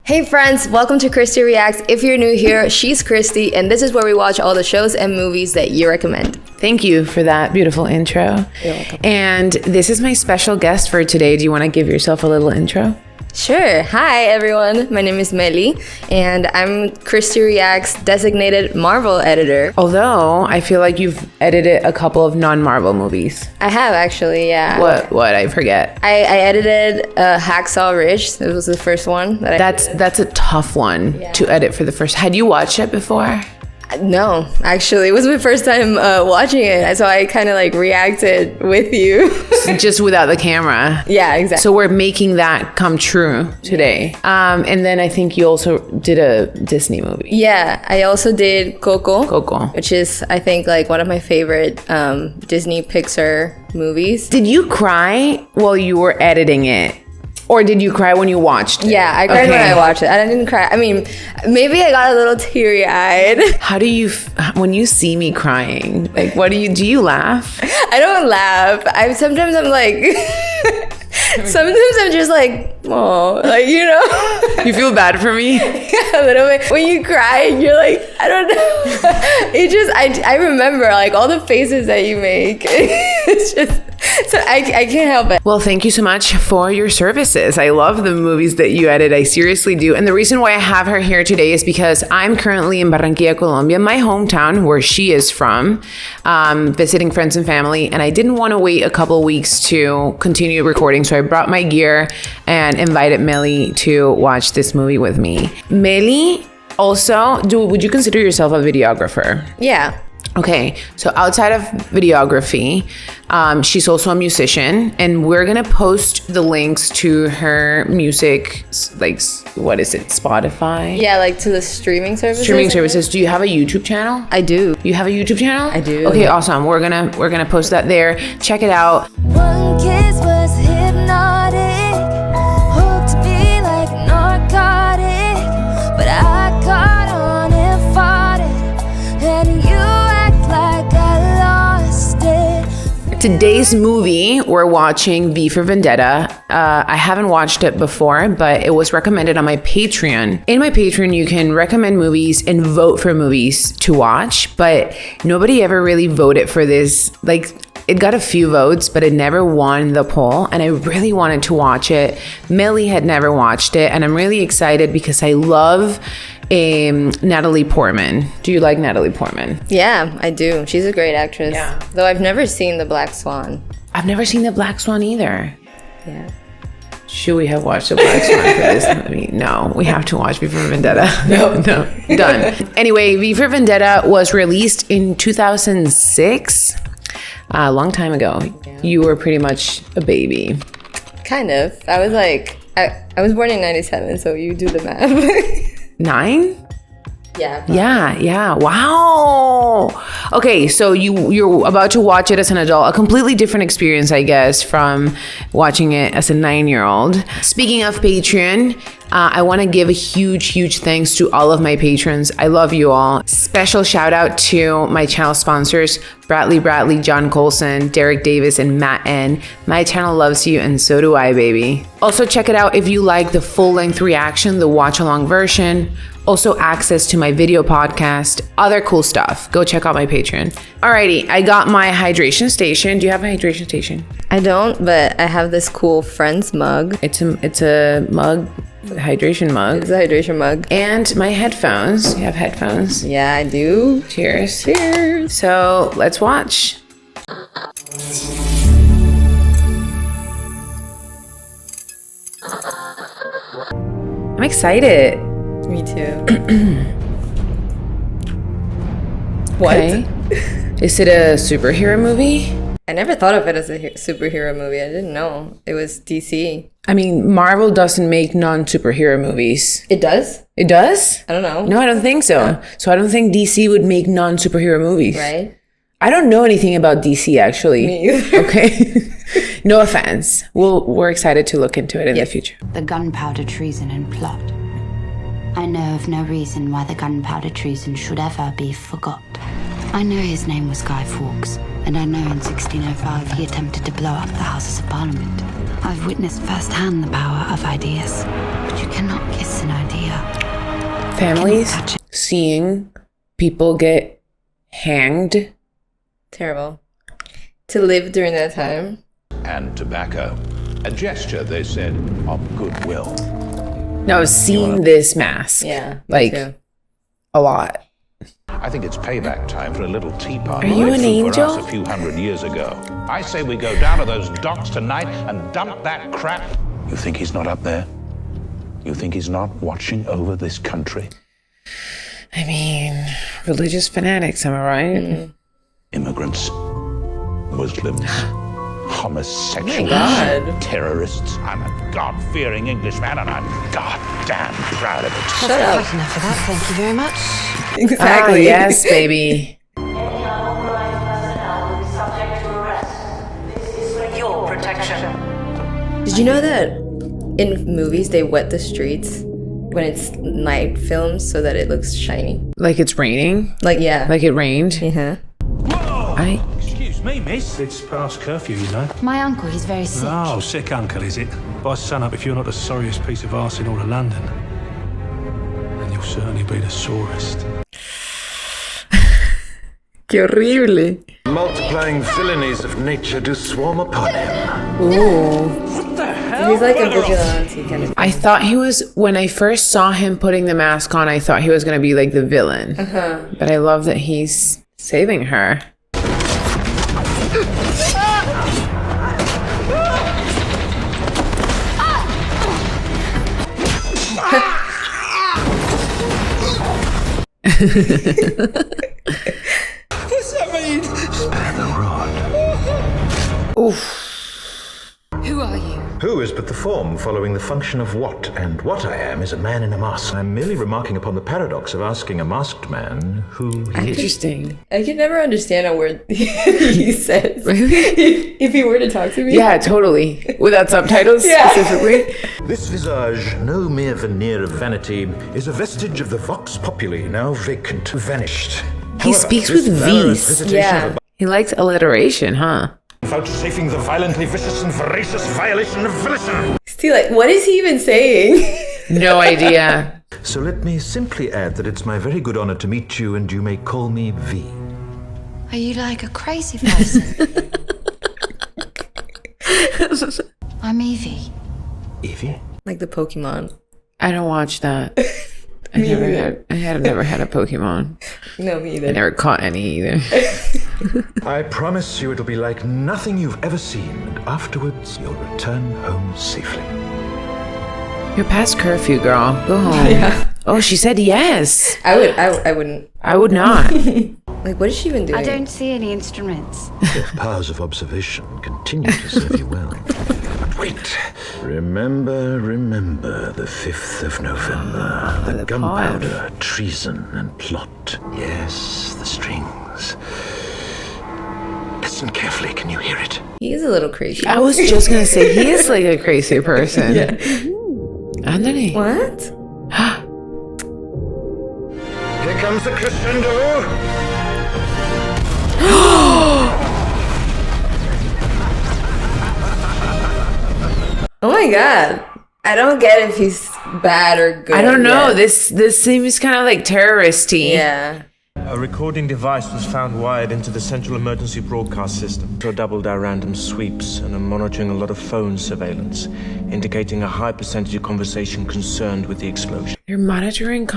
Hey friends, welcome to Christy Reacts. If you're new here, she's Christy, and this is where we watch all the shows and movies that you recommend. Thank you for that beautiful intro. You're welcome. And this is my special guest for today. Do you want to give yourself a little intro? Sure. Hi everyone, my name is Meli, and I'm Christy Reacts designated Marvel editor. Although I feel like you've edited a couple of non-Marvel movies. I have actually, yeah. What? I forget. I edited Hacksaw Ridge. It was the first one that That's a tough one to edit for the first. Had you watched it before? No, actually, it was my first time watching it, so I kind of like reacted with you. Just without the camera. Yeah, exactly. So we're making that come true today. And then I think you also did a Disney movie. Yeah, I also did Coco. which is, I think, like one of my favorite Disney Pixar movies. Did you cry while you were editing it? Or did you cry when you watched it? Yeah, I cried when I watched it. I didn't cry. I mean, maybe I got a little teary-eyed. How do you, when you see me crying, like, do you laugh? I don't laugh. Sometimes I'm like, sometimes I'm just like, oh, like, you know? You feel bad for me? Yeah, a little bit. When you cry, you're like, I don't know. It just, I remember like all the faces that you make. It's just, so I can't help it. Well, thank you so much for your services. I love the movies that you edit. I seriously do. And the reason why I have her here today is because I'm currently in Barranquilla, Colombia, my hometown, where she is from, visiting friends and family. And I didn't want to wait a couple weeks to continue recording. So I brought my gear and invited Meli to watch this movie with me. Meli, also, would you consider yourself a videographer? Yeah. Okay, so outside of videography, she's also a musician, and we're gonna post the links to her music, like, what is it, Spotify? Yeah, like to the streaming services. Streaming services. Do you have a YouTube channel? I do. You have a YouTube channel? I do. Okay, awesome. We're gonna post that there. Check it out. One kiss was hypnotic, hooked me like narcotic, but I caught on and fought it, and you act like I lost it. Today's movie, we're watching V for Vendetta. I haven't watched it before, but it was recommended on my Patreon. In my Patreon, you can recommend movies and vote for movies to watch, but nobody ever really voted for this. Like, it got a few votes, but it never won the poll, and I really wanted to watch it. Meli had never watched it, and I'm really excited because I love Natalie Portman. Do you like Natalie Portman? Yeah, I do. She's a great actress. Yeah. Though I've never seen The Black Swan. I've never seen The Black Swan either. Yeah. Should we have watched The Black Swan for this movie? No, we have to watch V for Vendetta. No, done. Anyway, V for Vendetta was released in 2006. A long time ago. Yeah. You were pretty much a baby. Kind of. I was like, I was born in 97, so you do the math. 9? Yeah. Yeah. Wow. Okay, so you're about to watch it as an adult. A completely different experience, I guess, from watching it as a 9-year-old. Speaking of Patreon, I want to give a huge thanks to all of my patrons. I love you all. Special shout out to my channel sponsors, Bradley, John Colson, Derek Davis, and Matt N. My channel loves you, and so do I, baby. Also, check it out if you like the full-length reaction, the watch-along version. Also, access to my video podcast, other cool stuff. Go check out my Patreon. Alrighty, I got my hydration station. Do you have a hydration station? I don't, but I have this cool Friends mug. It's a mug, hydration mug. It's a hydration mug. And my headphones. You have headphones? Yeah, I do. Cheers. Cheers. So let's watch. I'm excited. Me too. What? Okay. Is it a superhero movie? I never thought of it as a superhero movie. I didn't know it was DC. I mean, Marvel doesn't make non-superhero movies. It does? It does? I don't know. No, I don't think so. Yeah. So I don't think DC would make non-superhero movies. Right? I don't know anything about DC, actually. Me either. Okay. No offense. We're excited to look into it in the future. The gunpowder treason and plot. I know of no reason why the gunpowder treason should ever be forgot. I know his name was Guy Fawkes, and I know in 1605 he attempted to blow up the Houses of Parliament. I've witnessed firsthand the power of ideas, but you cannot kiss an idea. Families seeing people get hanged. Terrible. To live during that time. And tobacco. A gesture, they said, of goodwill. No, seeing this mask. Yeah. me Like, too. a lot. I think it's payback time for a little tea party. Are you like an flew for angel? us a few hundred years ago. I say we go down to those docks tonight and dump that crap. You think he's not up there? You think he's not watching over this country? I mean, religious fanatics, am I right? Immigrants, Muslims, homosexuals, God. terrorists. I'm a God-fearing Englishman, and I'm goddamn proud of it. Shut up. That's enough of that, thank you very much. Exactly. Ah, yes, baby. Any unauthorized personnel will be subject to arrest. This is for your protection. Did you know that in movies they wet the streets when it's night films so that it looks shiny? Like it's raining. Like, yeah. Like it rained. Yeah. I Excuse me, miss. It's past curfew, you know. My uncle, he's very sick. Oh, sick uncle, is it? By sun up, if you're not the sorriest piece of arse in all of London, then you'll certainly be the sorest. Qué horrible. Multiplying villainies of nature do swarm upon him. He's like a vigilante kind of. I thought he was, when I first saw him putting the mask on, I thought he was going to be like the villain. But I love that he's saving her. Spare the rod. Oof. Who are you? Who is but the form following the function of what? And what I am is a man in a mask. I'm merely remarking upon the paradox of asking a masked man who he is. Interesting. I could never understand a word he says. If he were to talk to me. Yeah, totally. Without subtitles Yeah. specifically. This visage, no mere veneer of vanity, is a vestige of the vox populi, now vacant, vanished. He speaks with valorous V's. visitation Yeah. of He likes alliteration, huh? vouchsafing the violently vicious and voracious violation of volition. See, like, what is he even saying? No idea. So let me simply add that it's my very good honor to meet you, and you may call me V. Are you like a crazy person? I'm Evie. Evie? Like the Pokemon. I don't watch that. I never had a Pokemon. No, me I either. never caught any either. I promise you it'll be like nothing you've ever seen, and afterwards you'll return home safely. You're past curfew, girl. Go home. Yeah. Oh, she said yes. I wouldn't. I would not. Like, what is she even doing? I don't see any instruments. Your powers of observation continue to serve you well. But wait. Remember the 5th of November. The gunpowder, treason, and plot. Yes, the strings. Listen carefully, can you hear it? He is a little crazy. I was just gonna say he is like a crazy person. Yeah. Anthony. What? Here comes the crescendo. Oh my god. I don't get if he's bad or good. I don't know. yet. This seems kind of like terroristy. Yeah. A recording device was found wired into the central emergency broadcast system. So doubled our random sweeps and are monitoring a lot of phone surveillance, indicating a high percentage of conversation concerned with the explosion. You're monitoring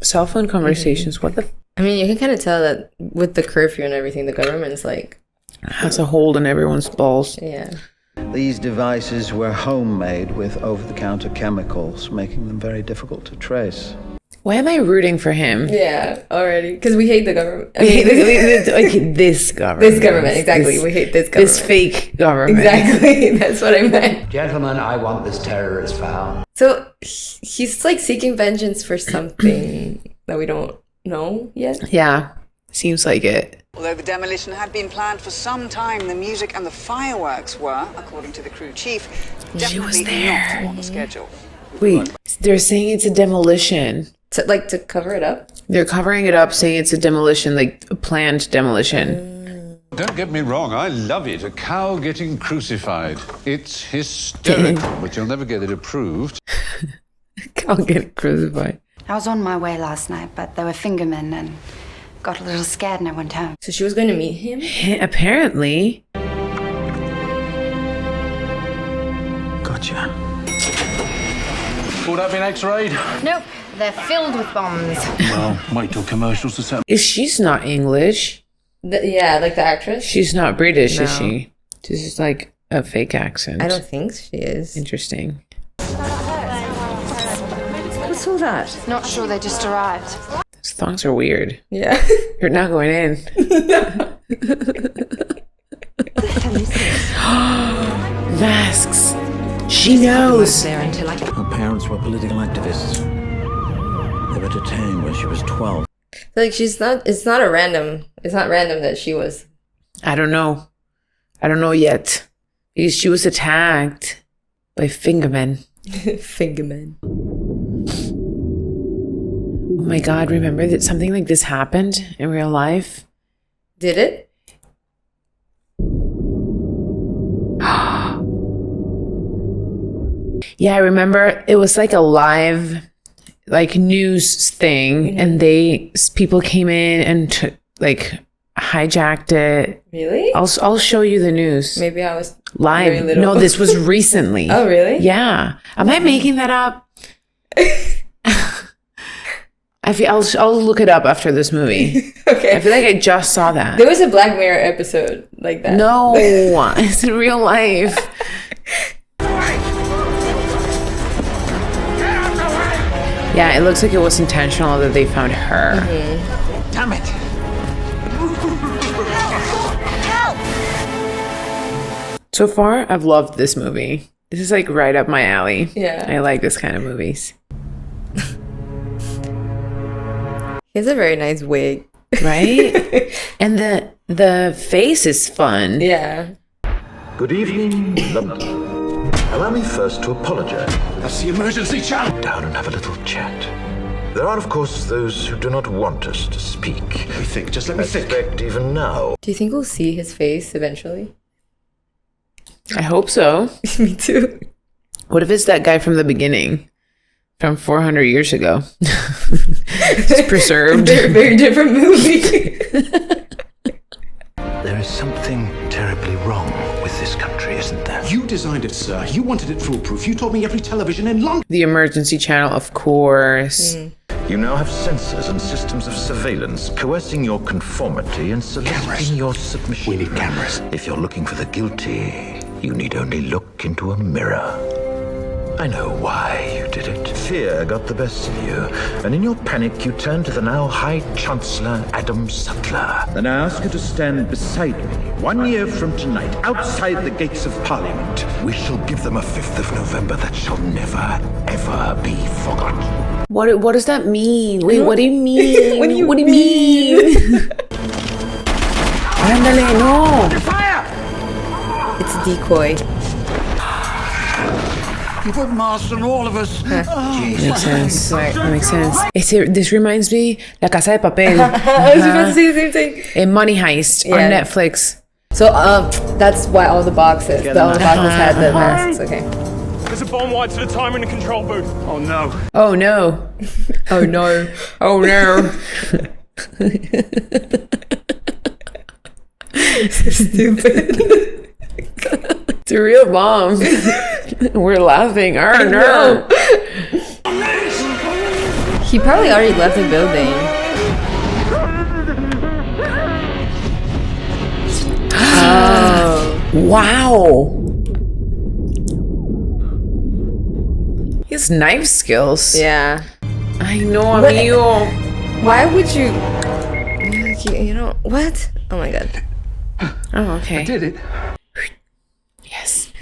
cell phone conversations. What the I mean, you can kind of tell that with the curfew and everything, the government's like, has a hold on everyone's balls. yeah. These devices were homemade with over-the-counter chemicals, making them very difficult to trace. Why am I rooting for him? Yeah, already. Because we hate the government. I We mean, hate this government. this government, exactly. We hate this government. This fake government. Exactly. That's what I meant. Gentlemen, I want this terrorist found. So he's like seeking vengeance for something that we don't know yet. Yeah, seems like it. Although the demolition had been planned for some time, the music and the fireworks were, according to the crew chief, She was definitely there. not on the schedule. Wait, they're saying it's a demolition. To cover it up? They're covering it up, saying it's a demolition, like a planned demolition. Don't get me wrong, I love it. A cow getting crucified. It's hysterical, but you'll never get it approved. I'll get crucified. I was on my way last night, but there were fingermen and got a little scared and I went home. So she was going to meet him? Apparently. Gotcha. Would that been X-rayed? Nope, they're filled with bombs. Well, wait till commercials to set. If she's not English, Yeah, like the actress? she's not British, No. is she? This is like a fake accent. I don't think she is. Interesting. What's all that? Not sure they just arrived. Those thongs are weird. Yeah. You're not going in. Masks. She knows. Her parents were political activists. They were detained when she was 12. Like it's not random that she was. I don't know. I don't know yet. Because she was attacked by fingermen. Fingerman. Oh my God, remember that something like this happened in real life? Did it? Yeah, I remember it was like a live like news thing and people came in and like hijacked it. Really? I'll show you the news. Maybe I was Live. very little. No, this was recently. Oh, really? Yeah. Am I making that up? I'll look it up after this movie. Okay. I feel like I just saw that. There was a Black Mirror episode like that. No, it's in real life. Yeah, it looks like it was intentional that they found her. Mm-hmm. Damn it! So far, I've loved this movie. This is like right up my alley. Yeah. I like this kind of movies. He has a very nice wig. Right? And the face is fun. Yeah. Good evening, London. Allow me first to apologize. That's the emergency channel. Down and have a little chat. There are, of course, those who do not want us to speak. Let me think. Just let I me think. suspect even now. Do you think we'll see his face eventually? I hope so. Me too. What if it's that guy from the beginning? From 400 years ago. It's preserved. Very different movie. There is something terribly wrong with this country, isn't there? You designed it, sir. You wanted it foolproof. You told me every television in London. The emergency channel, of course. You now have sensors and systems of surveillance coercing your conformity and soliciting your submission. We need cameras. If you're looking for the guilty, you need only look into a mirror. I know why you did it. Fear got the best of you, and in your panic you turned to the now High Chancellor Adam Sutler. Then I ask you to stand beside me 1 year from tonight, outside the gates of Parliament. We shall give them a 5th of November that shall never, ever be forgotten. What does that mean? Wait, what do you mean? What do you mean? Ándale, no. It's a decoy. You put masks on all of us. Makes sense. That makes sense. This reminds me La Casa de Papel. I was about to say the same thing. A Money Heist on Netflix. So that's why all the boxes had the masks. Okay. There's a bomb wired to the timer in the control booth. Oh no. Oh no. Oh no. Oh no. So stupid. It's a real bomb. We're laughing. Oh no. He probably already left the building. Oh. Wow. He has knife skills. Yeah. I know, amigo. Why would you? You know what? Oh my god. Oh, okay. I did it. Yes.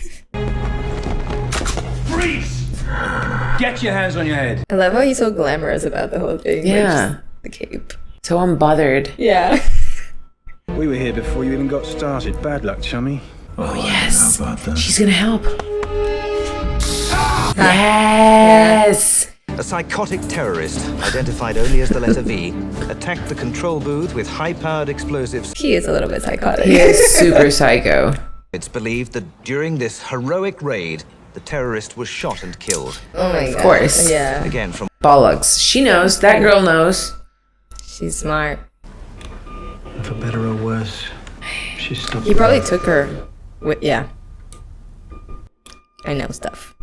Freeze! Get your hands on your head. I love how he's so glamorous about the whole thing. Yeah. Like, just the cape. So unbothered. Yeah. We were here before you even got started. Bad luck, chummy. Oh, yes. She's gonna help. Yes. A psychotic terrorist, identified only as the letter V, attacked the control booth with high-powered explosives. He is a little bit psychotic. He is super psycho. It's believed that during this heroic raid, the terrorist was shot and killed. Oh my god. Of course. Yeah. Again, from Bollocks. She knows. That girl knows. She's smart. For better or worse, she's still. He probably took her. Yeah. I know stuff.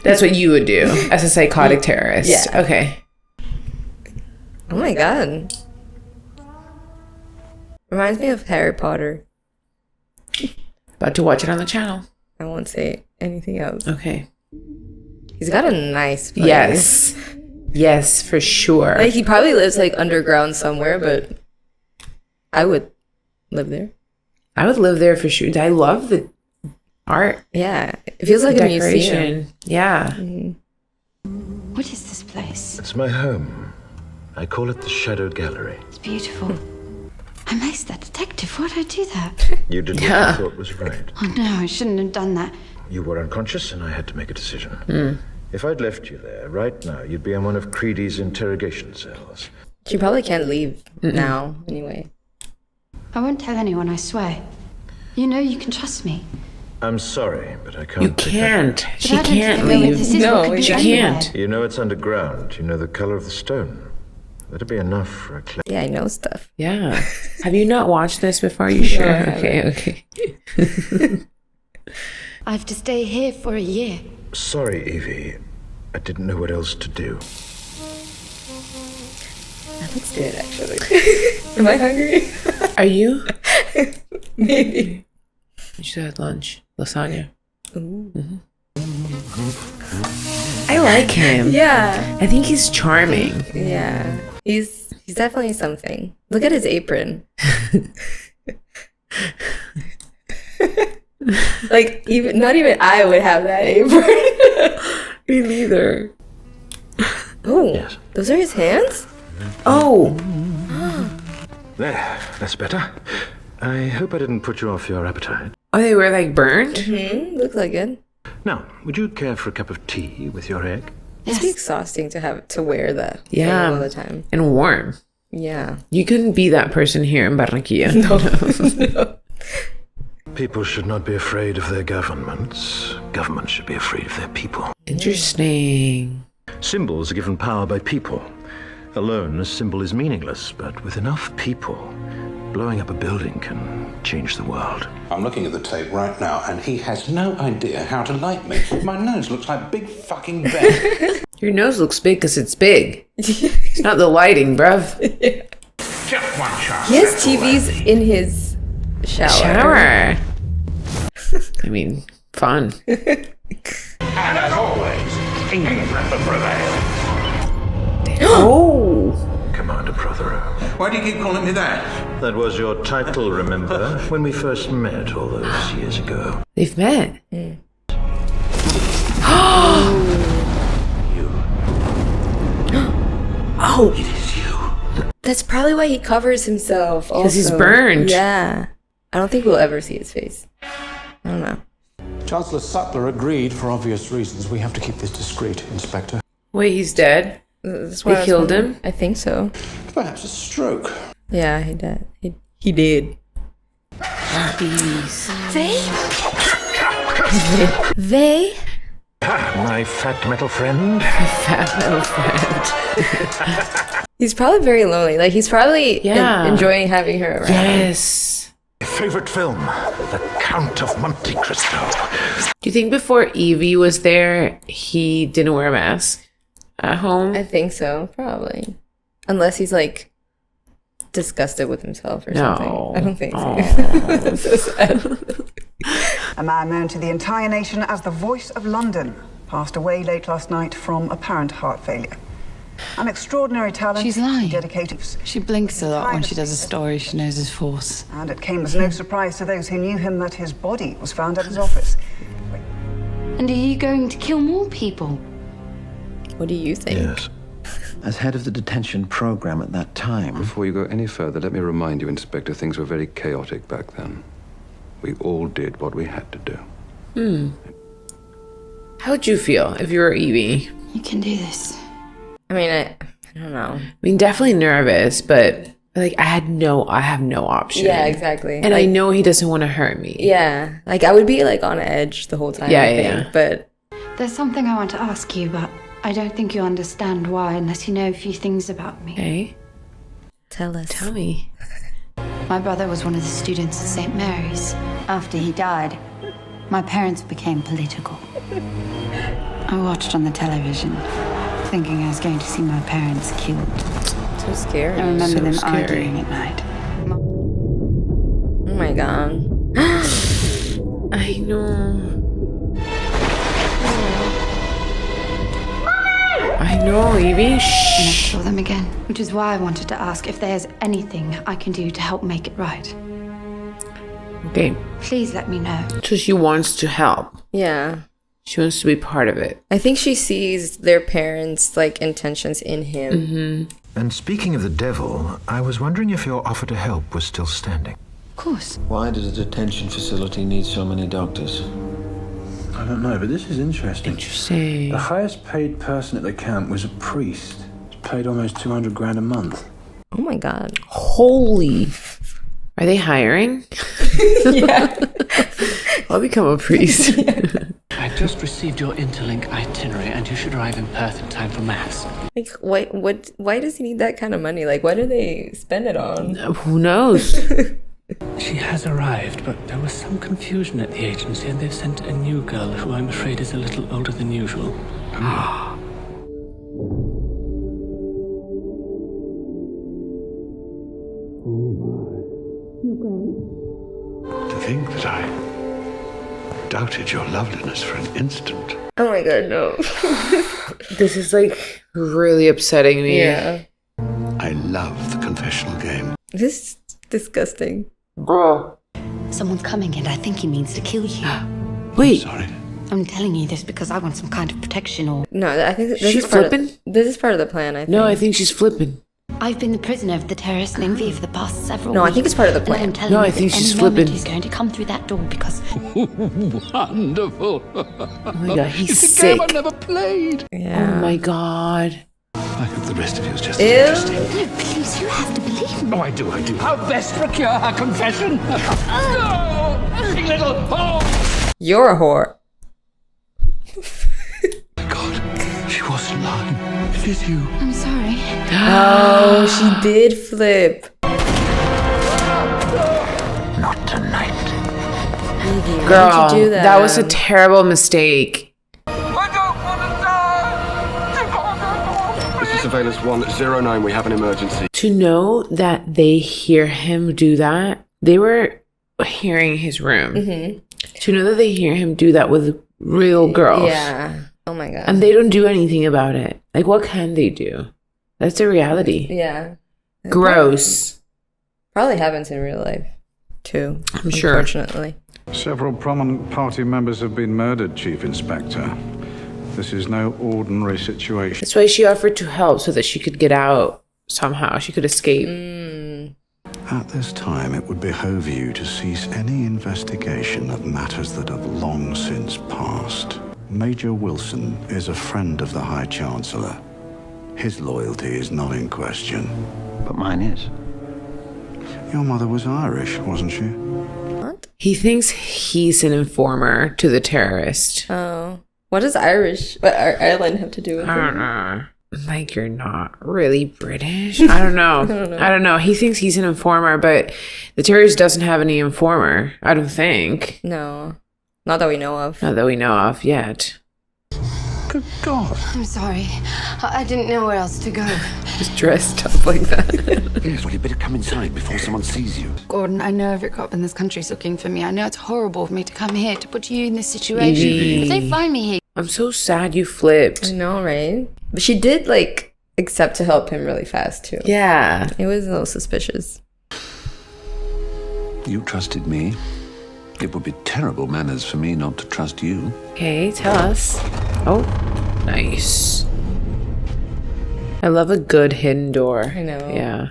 That's what you would do as a psychotic terrorist. Yeah. Okay. Oh my god. Reminds me of Harry Potter. About to watch it on the channel. I won't say anything else. Okay. He's got a nice place. Yes. Yes, for sure. Like, he probably lives like underground somewhere, but I would live there. I would live there for sure. I love the art. Yeah. It feels like a museum. Yeah. Mm-hmm. What is this place? It's my home. I call it the Shadow Gallery. It's beautiful. I maced that detective. Why'd I do that? You did what you thought was right. Oh no, I shouldn't have done that. You were unconscious, and I had to make a decision. Mm. If I'd left you there right now, you'd be in one of Creedy's interrogation cells. She probably can't leave now, anyway. I won't tell anyone, I swear. You know you can trust me. I'm sorry, but I can't. You can't. She I don't can't think I know where leave. this is. What could be she anywhere? can't. You know it's underground. You know the color of the stone. That'd be enough for a claim. Yeah, I know stuff. Yeah. Have you not watched this before? You sure? Okay. I have to stay here for a year. Sorry, Evie. I didn't know what else to do. That looks good, actually. Am I hungry? Are you? Maybe. You should have lunch. Lasagna. Ooh. Mm-hmm. I like him. Yeah. I think he's charming. Yeah. He's definitely something. Look at his apron. Like, not even I would have that apron. Me neither. Oh, Yes. Those are his hands? Oh. There, that's better. I hope I didn't put you off your appetite. Oh, they were like burned? Mm-hmm. Looks like it. Now, would you care for a cup of tea with your egg? It's exhausting to have to wear that thing Yeah. all the time. And warm. Yeah. You couldn't be that person here in Barranquilla. No. People should not be afraid of their governments. Governments should be afraid of their people. Interesting. Symbols are given power by people. Alone, a symbol is meaningless, but with enough people, blowing up a building can change the world. I'm looking at the tape right now, and he has no idea how to like me. My nose looks like Big fucking Ben. Your nose looks big because it's big. It's not the lighting, bruv. Just one shot. He has TVs in his shower. I mean, fun. And as always, England will prevail. Oh. Commander Prothero. Why do you keep calling me that? That was your title, remember? When we first met all those years ago. They've met. Oh. It is you. That's probably why he covers himself. Because he's also. burned. Yeah. I don't think we'll ever see his face. I don't know. Chancellor Sutler agreed for obvious reasons. We have to keep this discreet, Inspector. Wait, he's dead? That's why They killed him? I think so. Perhaps a stroke. Yeah, he did. He did. They? My fat metal friend. Fat metal friend. He's probably very lonely. Like, he's probably enjoying having her around. Yes. My favorite film, The Count of Monte Cristo. Do you think before Evie was there, he didn't wear a mask at home? I think so, probably. Unless he's like disgusted with himself or something. I don't think so. That's so sad. A man known to the entire nation as the Voice of London passed away late last night from apparent heart failure. An extraordinary talent. She's lying. Dedicated. She blinks a lot when she does a story. She knows his force. And it came as no surprise to those who knew him that his body was found at his office. And are you going to kill more people? What do you think? Yes. As head of the detention program at that time. Before you go any further, let me remind you, Inspector, things were very chaotic back then. We all did what we had to do. How would you feel if you were Evie? You can do this. I mean, I don't know. I mean, definitely nervous, but Like, I have no option. Yeah, exactly. And I know he doesn't want to hurt me. Yeah. Like, I would be, like, on edge the whole time. Yeah. But There's something I want to ask you, but I don't think you understand why unless you know a few things about me. Okay. Tell us. Tell me. My brother was one of the students at St. Mary's. After he died, my parents became political. I watched on the television, thinking I was going to see my parents killed. So scary. I remember them scary. arguing at night. Oh my god. I know. I know, Evie. I never saw them again, which is why I wanted to ask if there's anything I can do to help make it right. Okay. Please let me know. So she wants to help. Yeah. She wants to be part of it. I think she sees their parents' like intentions in him. Mm-hmm. And speaking of the devil, I was wondering if your offer to help was still standing. Of course. Why does a detention facility need so many doctors? I don't know, but this is interesting. Interesting. The highest paid person at the camp was a priest. He's paid almost 200 grand a month. Oh my god. Holy. Are they hiring? Yeah. I'll become a priest. I just received your interlink itinerary and you should arrive in Perth in time for mass. Like, why does he need that kind of money? Like, what do they spend it on? Who knows? She has arrived, but there was some confusion at the agency and they've sent a new girl who I'm afraid is a little older than usual. To think that I doubted your loveliness for an instant. Oh my god, no. This is like really upsetting me. Yeah. I love the confessional game. This is disgusting. Bro. Someone's coming and I think he means to kill you. Wait. Sorry. I'm telling you this because I want some kind of protection or... No, I think this She's is part flipping? this is part of the plan, I think. No, I think she's flipping. I've been the prisoner of the terrorist named V for the past several No, weeks. I think it's part of the And plan. I'm telling No, you I think that she's any moment flipping. He's going to come through that door because... Wonderful. Oh my god, he's It's a sick. game I've never played. Yeah. Oh my god. I hope the rest of you is just Ew. as interesting. No, please, you have to believe me. Oh, I do. How best procure her confession? Big little whore. You're a whore. God, she wasn't lying. It is you. I'm sorry. Oh, she did flip. Not tonight. Evie, why Girl, did you do that? that was a terrible mistake. This is Surveillance 109. We have an emergency. To know that they hear him do that, they were hearing his room. Mm-hmm. To know that they hear him do that with real girls. Yeah. Oh my god. And they don't do anything about it. Like, what can they do? That's the reality. Yeah. Gross. Probably happens in real life, too. I'm sure. Unfortunately. Several prominent party members have been murdered, Chief Inspector. This is no ordinary situation. That's why she offered to help so that she could get out somehow. She could escape. At this time, it would behoove you to cease any investigation of matters that have long since passed. Major Wilson is a friend of the High Chancellor. His loyalty is not in question. But mine is. Your mother was Irish, wasn't she? What? He thinks he's an informer to the terrorist. Oh. What does Ireland have to do with it? I don't know. Like, you're not really British? I don't know. I don't know. He thinks he's an informer, but the terrorist doesn't have any informer. I don't think. No. Not that we know of. Not that we know of yet. Good God. I'm sorry. I didn't know where else to go. Just dressed up like that. Yes, well, you better come inside before someone sees you. Gordon, I know every cop in this country's looking for me. I know it's horrible for me to come here to put you in this situation. Evie. If they find me here... I'm so sad you flipped. I know, right? But she did, like, accept to help him really fast, too. Yeah. It was a little suspicious. You trusted me. It would be terrible manners for me not to trust you. Okay, tell us. Oh, nice. I love a good hidden door. I know. Yeah.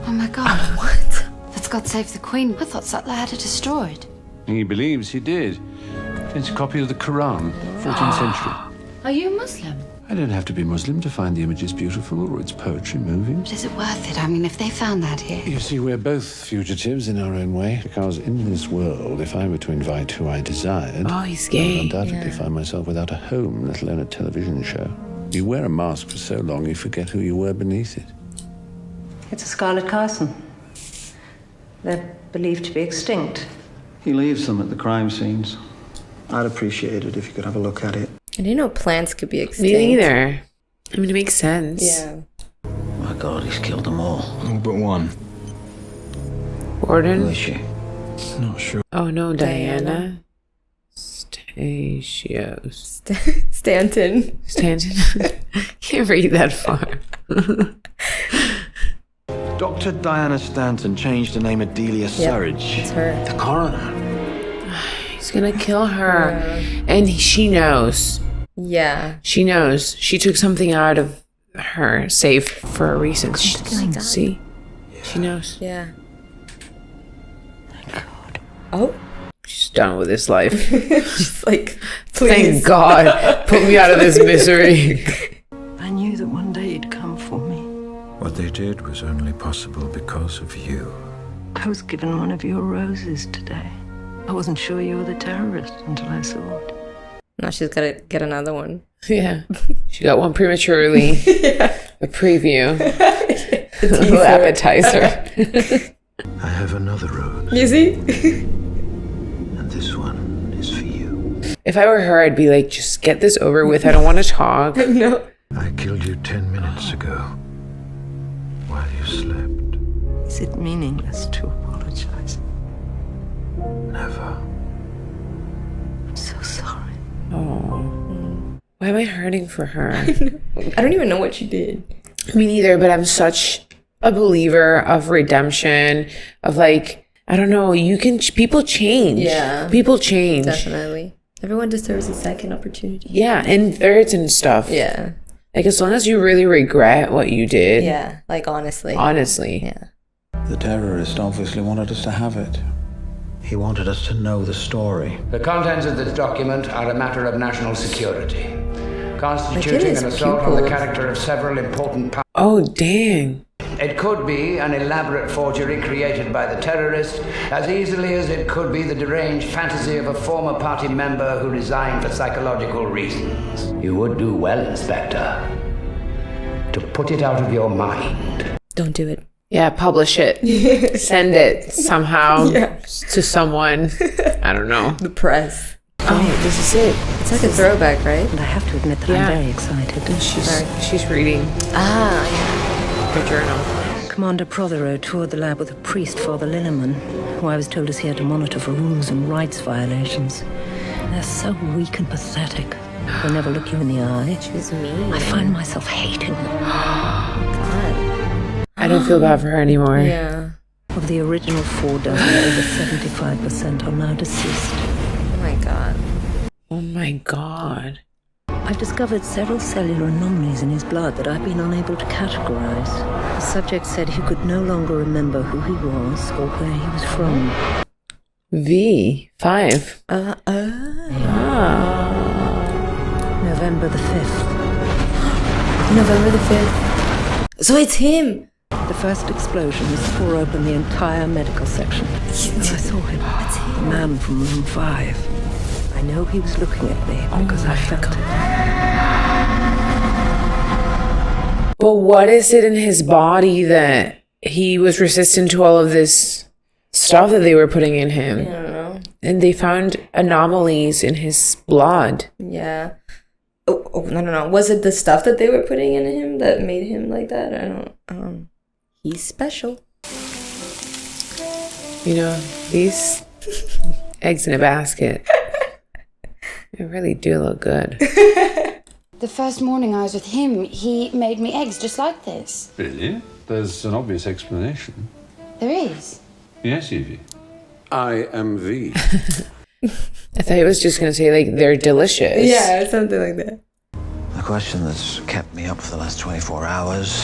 Oh my god. What? That's God Save the Queen. I thought Sutler had it destroyed. He believes he did. It's a copy of the Quran, 14th century. Are you a Muslim? I don't have to be Muslim to find the images beautiful or its poetry moving. But is it worth it? I mean, if they found that here. You see, we're both fugitives in our own way, because in this world, if I were to invite who I desired, Oh, he's gay. I would undoubtedly find myself without a home, let alone a television show. You wear a mask for so long, you forget who you were beneath it. It's a scarlet carson. They're believed to be extinct. He leaves them at the crime scenes. I'd appreciate it if you could have a look at it. I didn't know plants could be extinct. Me neither. I mean, it makes sense. Yeah. My God, he's killed them all. But one. Gordon? Who is she? Not sure. Oh no, Diana. Statios. Stanton. Can't read that far. Dr. Diana Stanton changed her name to Delia Surridge. It's her. The coroner. He's gonna kill her. And she knows. Yeah. She knows. She took something out of her safe for a reason. See? She knows. Yeah. Oh. She's done with this life. She's like, please. Thank God. Put me out of this misery. I knew that one day you'd come for me. What they did was only possible because of you. I was given one of your roses today. I wasn't sure you were the terrorist until I saw it. Now she's got to get another one. Yeah. She got one prematurely. A preview. A little appetizer. I have another rose. You see? And this one is for you. If I were her, I'd be like, just get this over with. I don't want to talk. No. I killed you 10 minutes ago. While you slept. Is it meaningless to apologize? Never. I'm so sorry. Oh. Why am I hurting for her? I don't even know what she did. Me neither, but I'm such a believer of redemption, of like, I don't know, people change. Yeah. People change. Definitely. Everyone deserves a second opportunity. Yeah, and thirds and stuff. Yeah. Like, as long as you really regret what you did. Yeah, like honestly. Honestly. Yeah. The terrorist obviously wanted us to have it. He wanted us to know the story. The contents of this document are a matter of national security, constituting an assault on the character of several important Oh, dang. It could be an elaborate forgery created by the terrorist, as easily as it could be the deranged fantasy of a former party member who resigned for psychological reasons. You would do well, Inspector, to put it out of your mind. Don't do it. Yeah, publish it. Send it somehow to someone. I don't know. The press. Oh, this is it. It's like a throwback, right? And I have to admit that I'm very excited. She's reading. Ah, her journal. Commander Prothero toured the lab with a priest, Father Linneman, who I was told is here to monitor for rules and rights violations. They're so weak and pathetic. They'll never look you in the eye. She's mean. I find myself hating them. God. I don't feel bad for her anymore. Yeah. Of the original 4 dozen, over 75% are now deceased. Oh my God. Oh my God. I've discovered several cellular anomalies in his blood that I've been unable to categorize. The subject said he could no longer remember who he was or where he was from. V 5. November the 5th. November the 5th. So it's him. The first explosion tore open the entire medical section. And I saw him. The man from room 5. I know he was looking at me because I felt it. But what is it in his body that he was resistant to all of this stuff that they were putting in him? I don't know. And they found anomalies in his blood. Yeah. Oh, no. Was it the stuff that they were putting in him that made him like that? I don't. He's special. You know, these eggs in a basket, they really do look good. The first morning I was with him, he made me eggs just like this. Really? There's an obvious explanation. There is. Yes, Evie. I am V. I thought he was just going to say, like, they're delicious. Yeah, something like that. The question that's kept me up for the last 24 hours,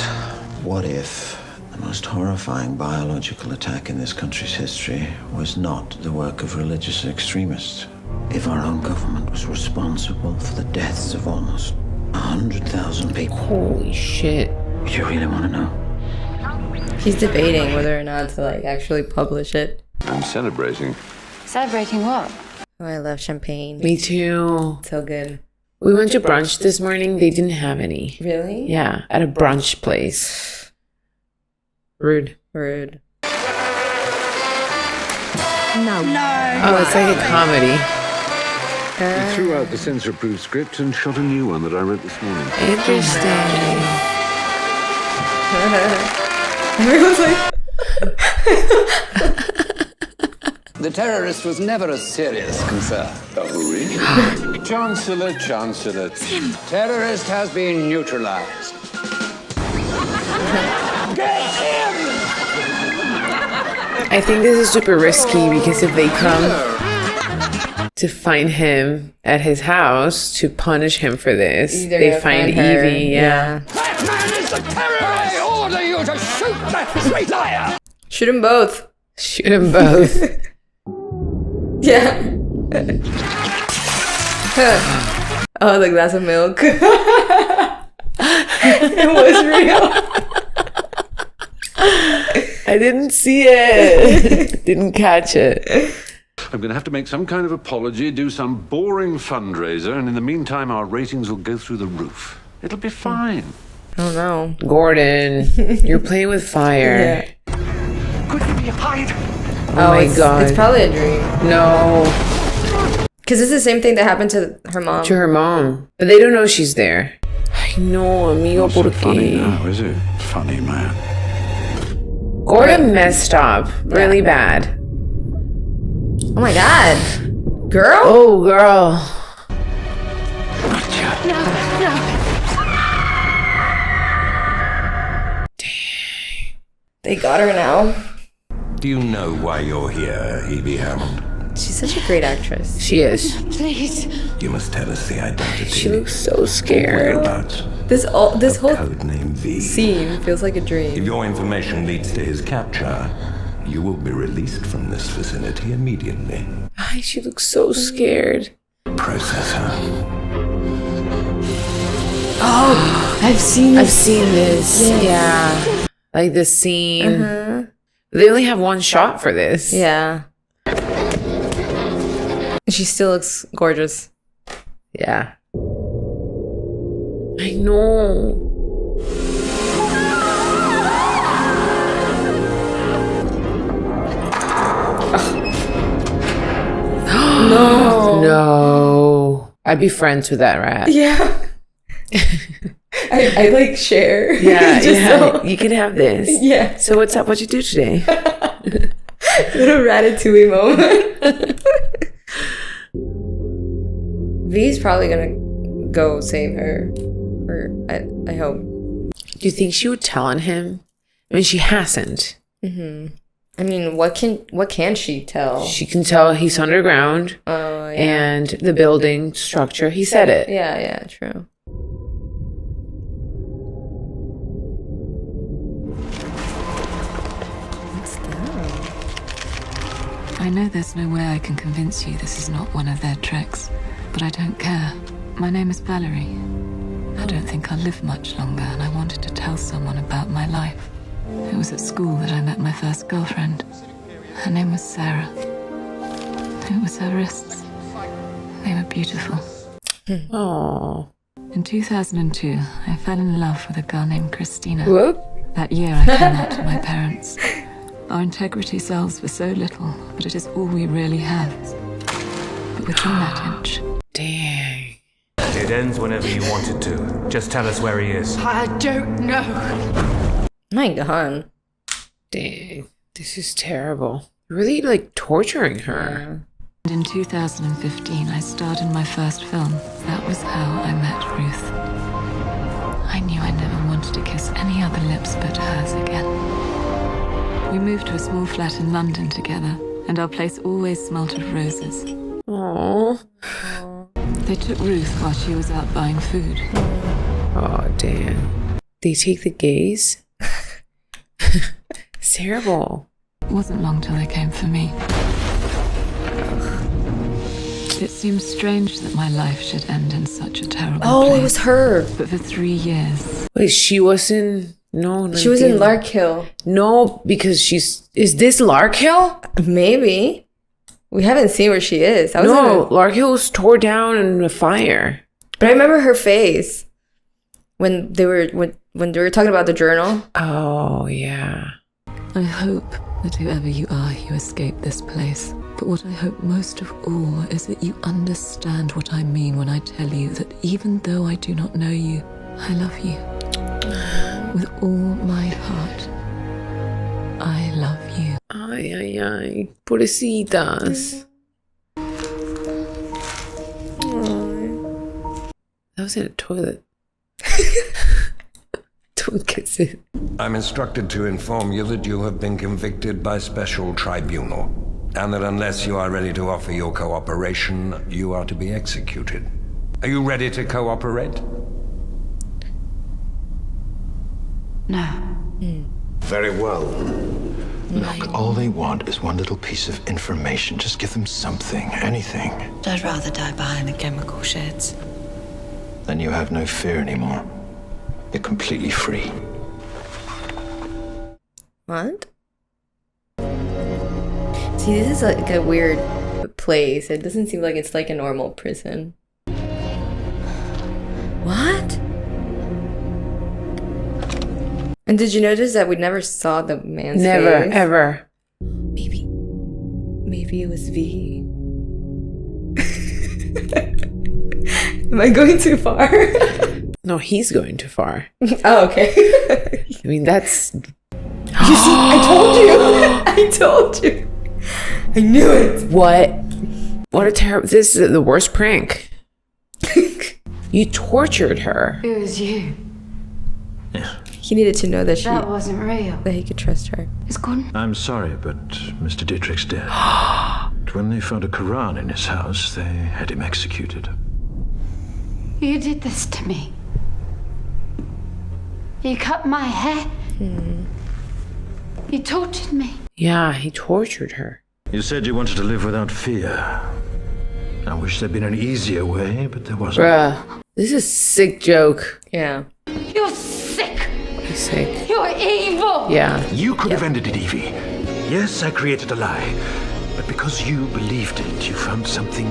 what if the most horrifying biological attack in this country's history was not the work of religious extremists? if our own government was responsible for the deaths of almost 100,000 people? Holy shit. Would you really want to know? He's debating whether or not to like actually publish it. I'm celebrating. Celebrating what? Oh, I love champagne. Me too. So good. We went to brunch this morning. They didn't have any. Really? Yeah, at a brunch place. Rude. Rude. No. Oh, it's like a comedy. We threw out the censor-approved script and shot a new one that I wrote this morning. Interesting. Everyone's like... The terrorist was never a serious concern. Oh, really? Chancellor. Terrorist has been neutralized. Get him! I think this is super risky because if they come to find him at his house to punish him for this, they find Evie. Yeah. That man is the terrorist! I order you to shoot that sweet liar! Shoot them both. Shoot them both. Yeah. Oh, the glass of milk. It was real. I didn't see it. Didn't catch it. I'm going to have to make some kind of apology, do some boring fundraiser, and in the meantime, our ratings will go through the roof. It'll be fine. I don't know. Gordon, you're playing with fire. Yeah. Could you be hide? Oh my god. It's probably a dream. No. Because it's the same thing that happened to her mom. To her mom. But they don't know she's there. Ay, no, amigo, Not ¿por so funny qué? now, is it? Funny man. Gordon messed up really bad. Oh my god. Girl? Oh, girl. No. They got her now. Do you know why you're here, Evie Hammond? She's such a great actress. She is. Please. You must tell us the identity. She looks so scared. Whereabouts. This whole Codename V. scene feels like a If dream. your information leads to his capture, you will be released from this vicinity immediately. Ay, she looks so scared. Process her. Oh, I've seen this. Yeah. Like the scene. They only have one shot for this. Yeah. She still looks gorgeous. Yeah. I know. No. No. I'd be friends with that rat. Yeah. I like share. Yeah, Just so- you can have this. Yeah. So what's up? What'd you do today? Little Ratatouille moment. V's probably gonna go save her. Or I hope. Do you think she would tell on him? I mean, she hasn't. Mm-hmm. I mean, what can she tell? She can tell he's underground. Oh, yeah. And the building structure. He said it. Yeah, true. Let's go. I know there's no way I can convince you this is not one of their tricks, but I don't care. My name is Valerie. I don't think I'll live much longer, and I wanted to tell someone about my life. It was at school that I met my first girlfriend. Her name was Sarah. It was her wrists. They were beautiful. Oh. In 2002, I fell in love with a girl named Christina. Whoop. That year, I came out to my parents. Our integrity sells for so little, but it is all we really have. But within that inch. Dang. It ends whenever you want it to. Just tell us where he is. I don't know. My god. Dang. This is terrible. Really, like, torturing her. And in 2015, I starred in my first film. That was how I met Ruth. I knew I never wanted to kiss any other lips but hers again. We moved to a small flat in London together, and our place always smelt of roses. Aww. They took Ruth while she was out buying food. Oh, damn. They take the gays? It's terrible. It wasn't long till they came for me. It seems strange that my life should end in such a terrible Oh, place. it was her. But for 3 years. Wait, she was in... No, She was in Larkhill. No, because she's... Is this Larkhill? Maybe. We haven't seen where she is. Larkhill was tore down in a fire. But I remember her face when they were talking about the journal. Oh, yeah. I hope that whoever you are, you escape this place. But what I hope most of all is that you understand what I mean when I tell you that even though I do not know you, I love you. With all my heart, I love you. Ay, ay, ay. Pobrecitas. That was in a toilet. Don't kiss it. I'm instructed to inform you that you have been convicted by special tribunal, and that unless you are ready to offer your cooperation, you are to be executed. Are you ready to cooperate? No. Very well. Look, all they want is one little piece of information. Just give them something, anything. I'd rather die behind the chemical sheds. Then you have no fear anymore. You're completely free. What? See, this is like a weird place. It doesn't seem like it's like a normal prison. What? And did you notice that we never saw the man's face? Never, ever. Maybe it was V. Am I going too far? No, he's going too far. Oh, okay. I mean, that's... You see, I told you. I told you. I knew it. What? What a terrible... This is the worst prank. You tortured her. It was you. He needed to know that That wasn't real. That he could trust her. It's gone. I'm sorry, but Mr. Dietrich's dead. But when they found a Quran in his house, they had him executed. You did this to me. You cut my hair. You tortured me. Yeah, he tortured her. You said you wanted to live without fear. I wish there'd been an easier way, but there wasn't. Bruh, this is a sick joke. Yeah. You're sick. He's sick. You're evil. Yeah. You could have ended it, Evie. Yes, I created a lie. But because you believed it, you found something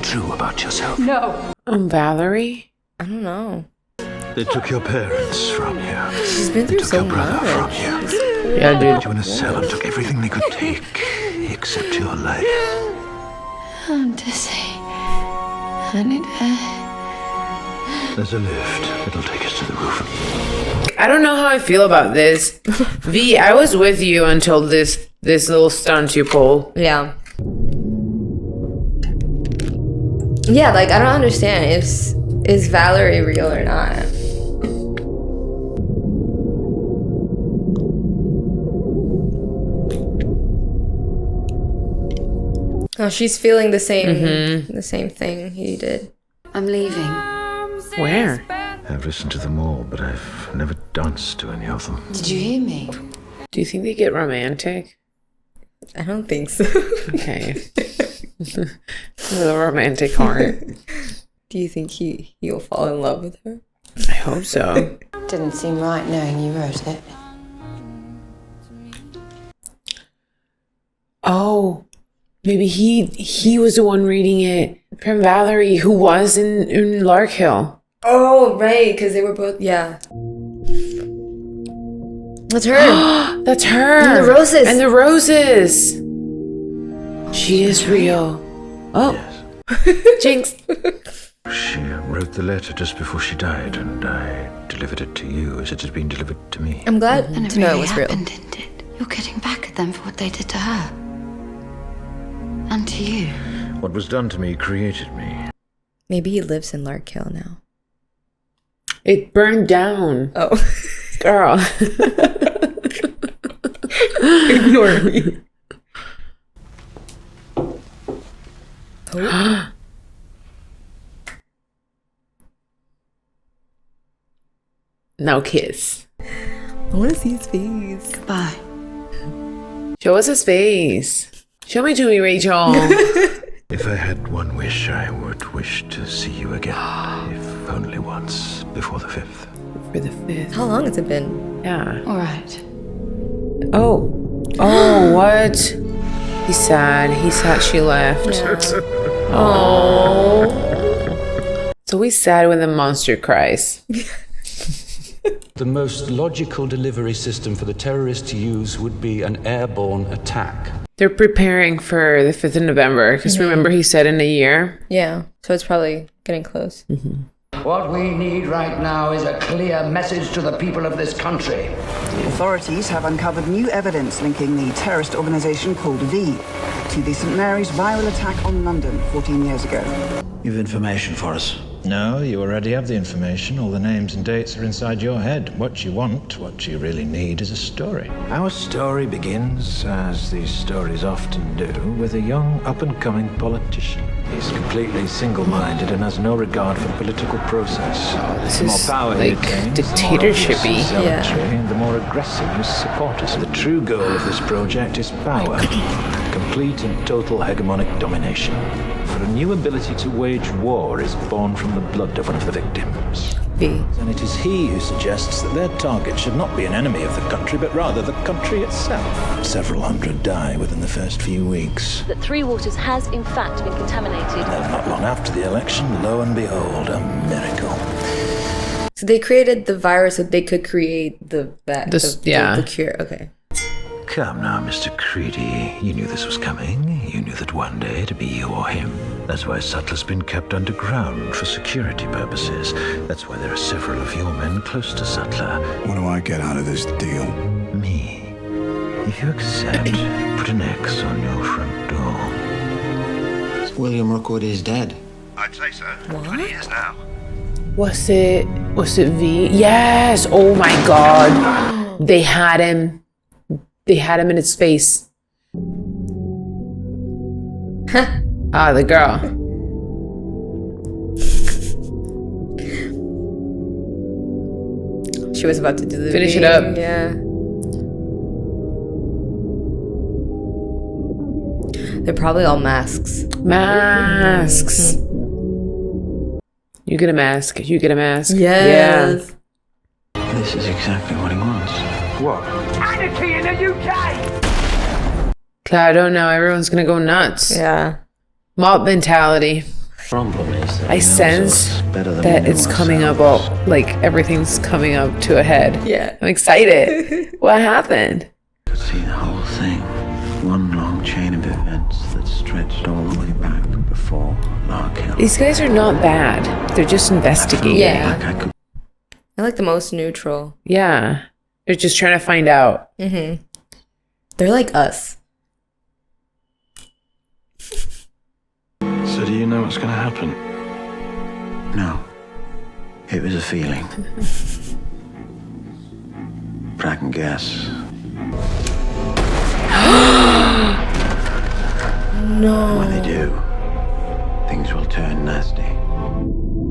true about yourself. No. Valerie? I don't know. They took your parents from you. She's been through so much. From you. Yeah, dude. Put you in a cell and took everything they could take, except your life. I'm dizzy. I need air. There's a lift. It'll take us to the roof. I don't know how I feel about this. V, I was with you until this little stunt you pulled. Yeah. Yeah, like, I don't understand. Is Valerie real or not? Oh, she's feeling the same thing he did. I'm leaving. Where? I've listened to them all, but I've never danced to any of them. Did you hear me? Do you think they get romantic? I don't think so. Okay. The romantic heart. Do you think he'll fall in love with her? I hope so. Didn't seem right knowing you wrote it. Oh, maybe he was the one reading it from Valerie, who was in Larkhill. Oh, right, because they were both, yeah. That's her. That's her. And the roses. And the roses. She is real. Oh. Yes. Jinx. She wrote the letter just before she died, and I delivered it to you as it had been delivered to me. I'm glad And it to know really it was real. happened, didn't it? You're getting back at them for what they did to her. And to you. What was done to me created me. Maybe he lives in Larkhill now. It burned down. Oh. Girl. Ignore me. Oh. Now kiss. I want to see his face. Goodbye. Show us his face. Show me to me, Rachel. If If I had one wish, I would wish to see you again, if only once, before the 5th. For the 5th. How long has it been? Yeah. All right. Oh, what? He's sad. He's sad she left. Yeah. Oh. It's always sad when the monster cries. The most logical delivery system for the terrorists to use would be an airborne attack. They're preparing for the 5th of November, because remember he said in a year? Yeah, so it's probably getting close. What we need right now is a clear message to the people of this country. Authorities have uncovered new evidence linking the terrorist organization called V to the St. Mary's viral attack on London 14 years ago. You've information for us. No, you already have the information. All the names and dates are inside your head. What you want, what you really need, is a story. Our story begins, as these stories often do, with a young, up-and-coming politician. He's completely single-minded and has no regard for the political process. This the more is power he like gains, dictatorship-y. the more obvious his zealotry and the more aggressive his supporters. The true goal of this project is power. Complete and total hegemonic domination. For a new ability to wage war is born from the blood of one of the victims. And it is he who suggests that their target should not be an enemy of the country, but rather the country itself. Several hundred die within the first few weeks. That Three Waters has in fact been contaminated. And not long after the election, lo and behold, a miracle. So they created the virus so they could create the cure. Okay. Come now, Mr. Creedy. You knew this was coming. You knew that one day it'd be you or him. That's why Sutler's been kept underground for security purposes. That's why there are several of your men close to Sutler. What do I get out of this deal? Me. If you accept, put an X on your front door. William Rookwood is dead. I'd say so. 20 years now. Was it V? Yes! Oh my god. They had him. They had him in his face. The girl. She was about to do the Finish V. it up. Yeah. They're probably all masks. Masks. You get a mask. You get a mask. Yes. Yeah. This is exactly what he wants. What? Anarchy in the UK! Claro, now everyone's gonna go nuts. Yeah. Mob mentality. Problem is that I sense that it's coming up like everything's coming up to a head. Yeah. I'm excited. What happened? See the whole thing. One long chain of events that stretched all the way back before Larkill. These guys are not bad. They're just investigating. Yeah. I like the most neutral. Yeah. They're just trying to find out. Mm-hmm. They're like us. So do you know what's going to happen? No. It was a feeling. But I can guess. No. When they do, things will turn nasty.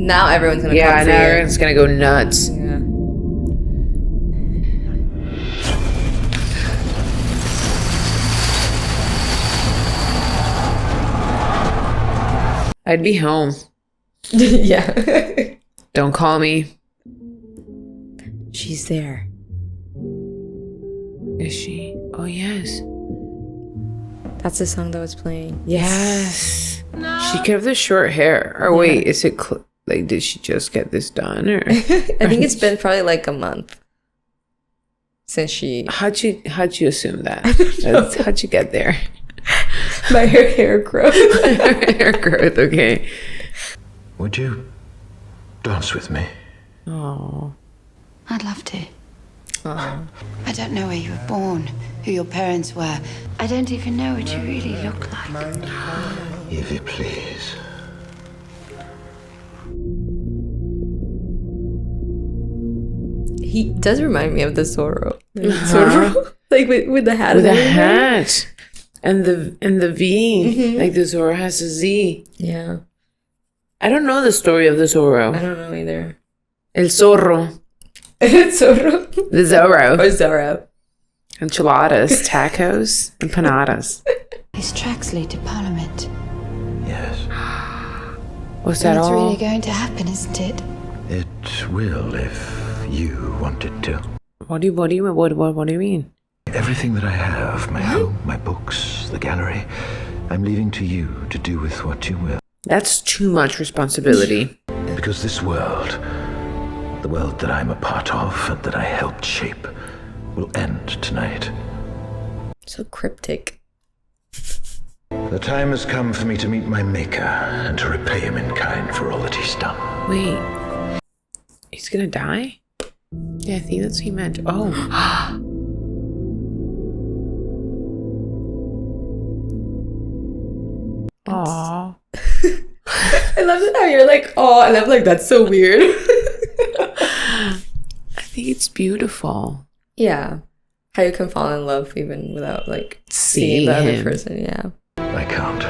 Now everyone's gonna Yeah, come for now you. everyone's gonna go nuts. Yeah. I'd be home. Yeah. Don't call me. She's there. Is she? Oh, yes. That's the song that was playing. Yes. She kept the short hair. Or wait, is it like, did she just get this done? Or I think it's been probably like a month since she. How'd you assume that? How'd you get there? By her hair growth. Her hair growth, okay. Would you dance with me? Oh. I'd love to. Aww. I don't know where you were born, who your parents were. I don't even know what you really look like. If you please. He does remind me of the Zorro. Zorro, like with the hat. With the hat. And the V. Mm-hmm. Like the Zorro has a Z. Yeah. I don't know the story of the Zorro. I don't know either. El Zorro. El Zorro. The Zorro. Or Zorro. Enchiladas, tacos, empanadas. His tracks lead to Parliament. Yeah. years. What's that It's all? really going to happen, isn't it? It will if you want it to. What do you mean? Everything that I have, my home, my books, the gallery, I'm leaving to you to do with what you will. That's too much responsibility. Because this world, the world that I'm a part of and that I helped shape, will end tonight. So cryptic. The time has come for me to meet my maker and to repay him in kind for all that he's done. Wait. He's gonna die? Yeah, I think that's what he meant. Oh. Aww. I love it how you're like, oh, and I'm like, that's so weird. I think it's beautiful. Yeah. How you can fall in love even without like seeing the other person. Yeah. I can't.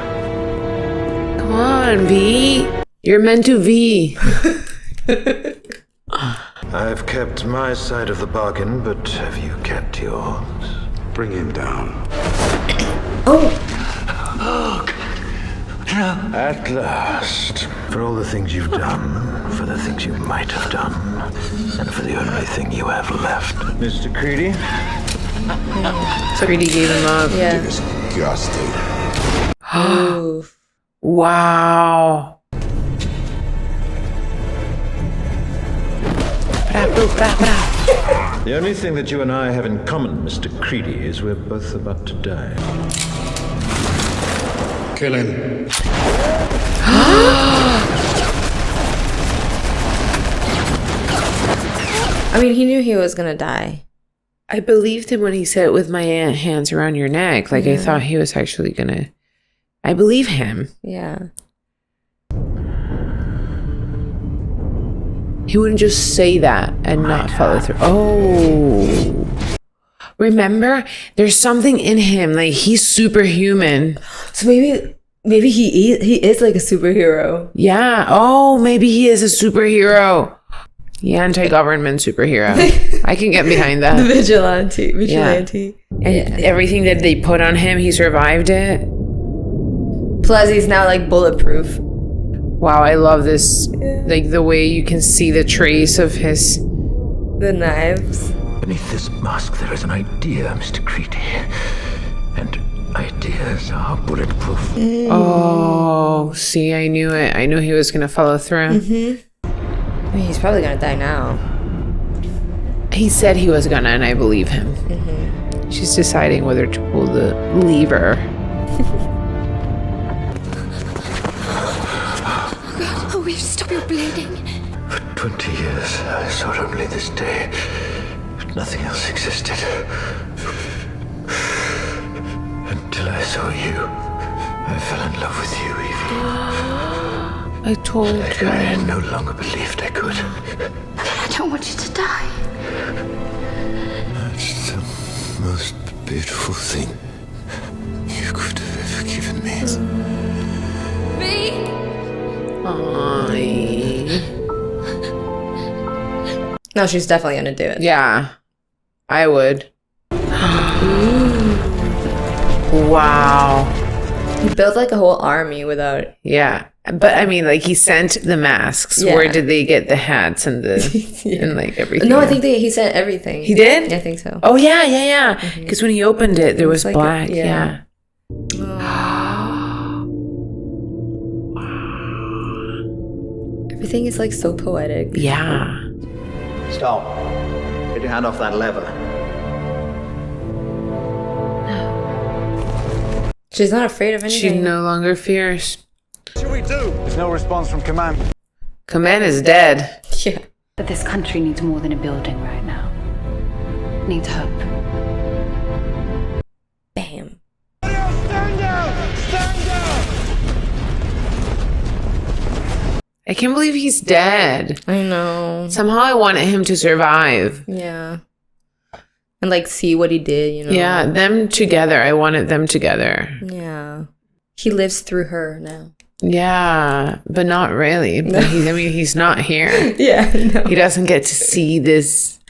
Come on, V. You're meant to V. I've kept my side of the bargain, but have you kept yours? Bring him down. At last. For all the things you've done, for the things you might have done, and for the only thing you have left. Mr. Creedy? Creedy gave him up. Yeah. Disgusting. Wow. The only thing that you and I have in common, Mr. Creedy, is we're both about to die. Kill him. I mean, he knew he was gonna die. I believed him when he said it with my hands around your neck. Like, I thought he was actually gonna... I believe him. Yeah. He wouldn't just say that and not follow through. Oh. Remember? There's something in him. Like, he's superhuman. So maybe he is like a superhero. Yeah. Oh, maybe he is a superhero. The anti-government superhero. I can get behind that. The vigilante. Yeah. And everything that they put on him, he survived it. Plus, he's now like bulletproof. Wow, I love this. Like the way you can see the trace of the knives. Beneath this mask, there is an idea, Mr. Creedy. And ideas are bulletproof. Oh, see, I knew it. I knew he was going to follow through. I mean, he's probably gonna die now. He said he was gonna, and I believe him. She's deciding whether to pull the lever. Oh, will you stop your bleeding? For 20 years, I sought only this day. Nothing else existed. Until I saw you. I fell in love with you, Evie. I told you. I no longer believed I could. I don't want you to die. It's the most beautiful thing you could have ever given me. No, she's definitely gonna do it. Yeah, I would. Wow. He built like a whole army without... Yeah. But I mean, like, he sent the masks. Yeah. Where did they get the hats and the and like everything? No, I think he sent everything. He did? Yeah, I think so. Oh yeah. Because when he opened it, there was like black. yeah. Everything is like so poetic. Yeah. Stop. Get your hand off that lever. She's not afraid of anything. She's no longer fierce. What should we do? There's no response from command. Command is dead. Yeah. But this country needs more than a building right now. It needs hope. Bam. Stand down! Stand down! I can't believe he's dead. I know. Somehow I wanted him to survive. Yeah. And like see what he did, you know. Yeah, them together. I wanted them together. Yeah. He lives through her now. Yeah, but not really. But he's not here. Yeah, no. He doesn't get to see this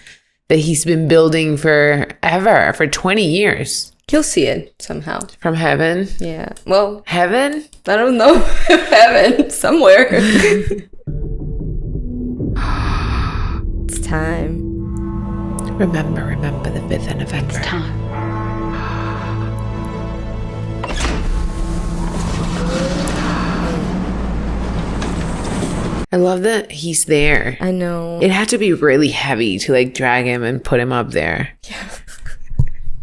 that he's been building forever, for 20 years. You'll see it somehow. From heaven? Yeah. Well, heaven? I don't know. Heaven. Somewhere. It's time. Remember the 5th of November. It's time. I love that he's there. I know. It had to be really heavy to like drag him and put him up there.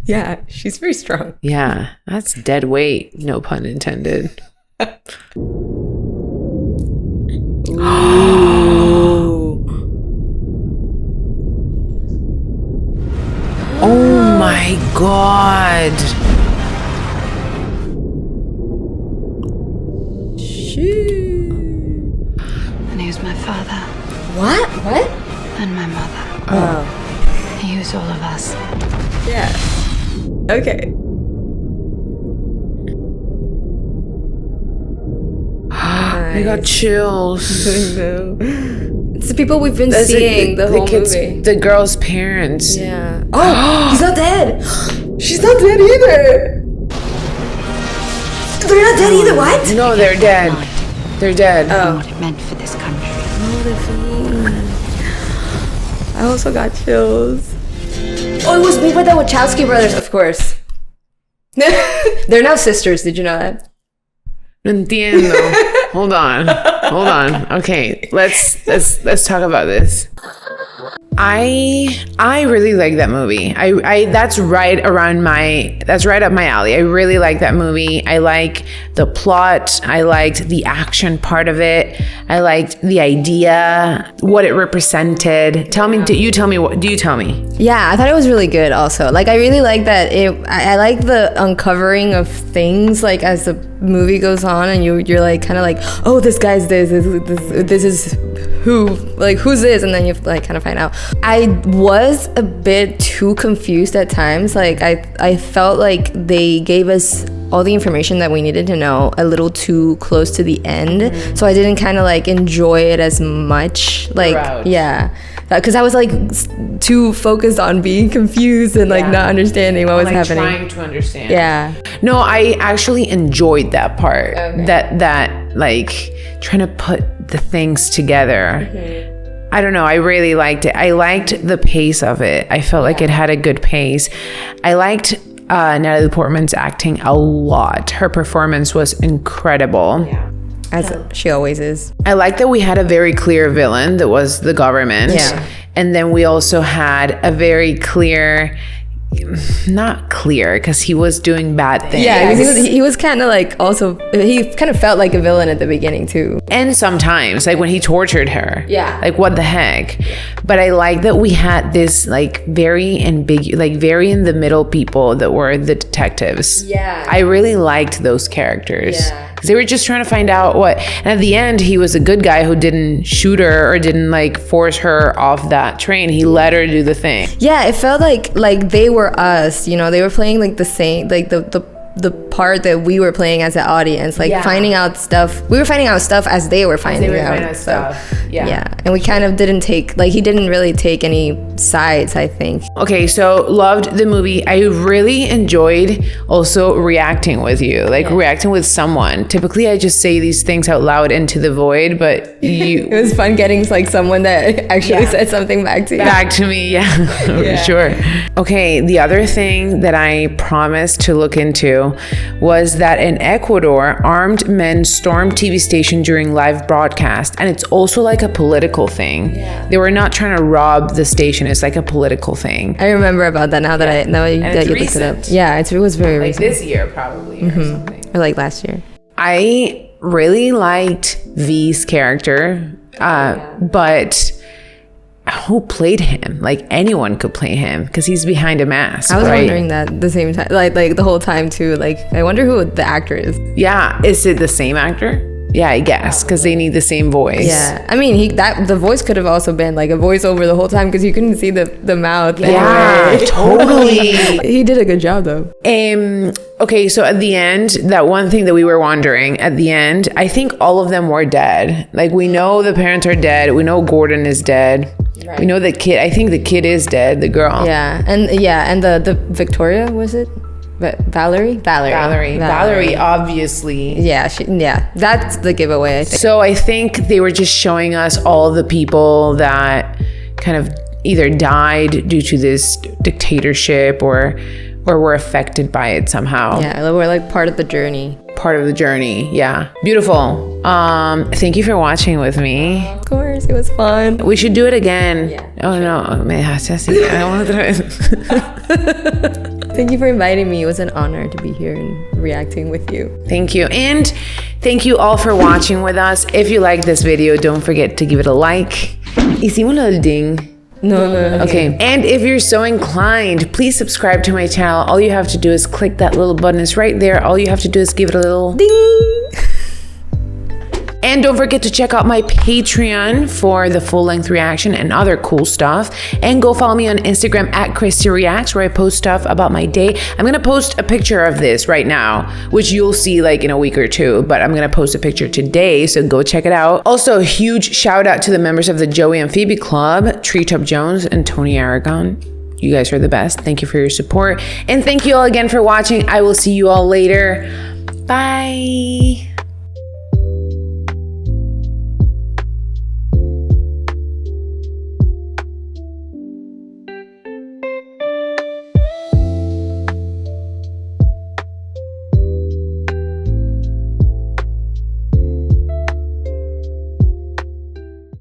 Yeah, she's very strong. Yeah, that's dead weight. No pun intended. Oh my God. And he was my father. What? And my mother. Oh. He was all of us. Yeah. Okay. I got chills. I know. It's the people we've been seeing the whole movie. The girl's parents. Yeah. Oh, he's not dead. She's not dead either. They're not dead either. What? No, they're dead. They're dead. Oh. What it meant for this country. I also got chills. Oh, it was made by the Wachowski brothers, of course. They're now sisters. Did you know that? Entiendo. Hold on. Okay, let's talk about this. I really like that movie. That's right up my alley. I really like that movie. I like the plot. I liked the action part of it. I liked the idea, what it represented. Do you tell me? Yeah, I thought it was really good also. Like, I really like that I like the uncovering of things, like, as the movie goes on, and you're like kind of like, oh, this guy's this is who, like, who's this, and then you like kind of find out. I was a bit too confused at times. Like, I felt like they gave us all the information that we needed to know a little too close to the end, so I didn't kind of like enjoy it as much. Like, yeah, because I was like too focused on being confused and like not understanding what was happening. Trying to understand. Yeah. No, I actually enjoyed that part. Okay. That like trying to put the things together. I don't know. I really liked it. I liked the pace of it. I felt like it had a good pace. I liked Natalie Portman's acting a lot. Her performance was incredible. Yeah. As she always is. I like that we had a very clear villain that was the government. Yeah. And then we also had a very clear, not clear, because he was doing bad things. Yeah, he was kind of like, also, he kind of felt like a villain at the beginning too. And sometimes, like when he tortured her. Yeah. Like, what the heck? But I like that we had this like very ambiguous, like very in the middle people that were the detectives. Yeah. I really liked those characters. Yeah. They were just trying to find out what, and at the end he was a good guy who didn't shoot her or didn't like force her off that train. He let her do the thing. Yeah, it felt like they were us, you know, they were playing like the same, like the part that we were playing as an audience, like finding out stuff. We were finding out stuff as they were finding out stuff. Yeah. And we kind of didn't take, like, he didn't really take any sides, I think. Okay, so loved the movie. I really enjoyed also reacting with you, like reacting with someone. Typically I just say these things out loud into the void, but you it was fun getting like someone that actually said something back to you. Back to me, for sure. Okay, the other thing that I promised to look into was that in Ecuador, armed men stormed TV station during live broadcast, and it's also like a political thing. They were not trying to rob the station. It's like a political thing. I remember about that now that you looked it up. Yeah, it was very like recent. This year probably or something. Or like last year. I really liked V's character, but who played him? Like, anyone could play him because he's behind a mask. I was wondering that at the same time, like the whole time too. Like, I wonder who the actor is. Yeah, is it the same actor? Yeah, I guess, because they need the same voice. Yeah, I mean, the voice could have also been like a voiceover the whole time because you couldn't see the mouth. Yeah, anyway. totally. He did a good job though. Okay, so at the end, that one thing that we were wondering at the end, I think all of them were dead. Like, we know the parents are dead. We know Gordon is dead. Right. We know the kid. I think the kid is dead. The girl. Yeah, and the Victoria, was it? Valerie, obviously. Yeah, that's the giveaway, I think. So I think they were just showing us all the people that kind of either died due to this dictatorship or were affected by it somehow. Yeah, we're like part of the journey. Yeah. Beautiful. Thank you for watching with me. Of course, it was fun. We should do it again. Yeah. Oh no, me dejaste así. I want otra vez. Thank you for inviting me. It was an honor to be here and reacting with you. Thank you. And thank you all for watching with us. If you like this video, don't forget to give it a like. Hicimos lo del ding. No. Okay. And if you're so inclined, please subscribe to my channel. All you have to do is click that little button. It's right there. All you have to do is give it a little ding. And don't forget to check out my Patreon for the full-length reaction and other cool stuff. And go follow me on Instagram at Christy Reacts, where I post stuff about my day. I'm gonna post a picture of this right now, which you'll see like in a week or two, but I'm gonna post a picture today, so go check it out. Also, a huge shout out to the members of the Joey and Phoebe Club, Treetop Jones and Tony Aragon. You guys are the best. Thank you for your support. And thank you all again for watching. I will see you all later. Bye.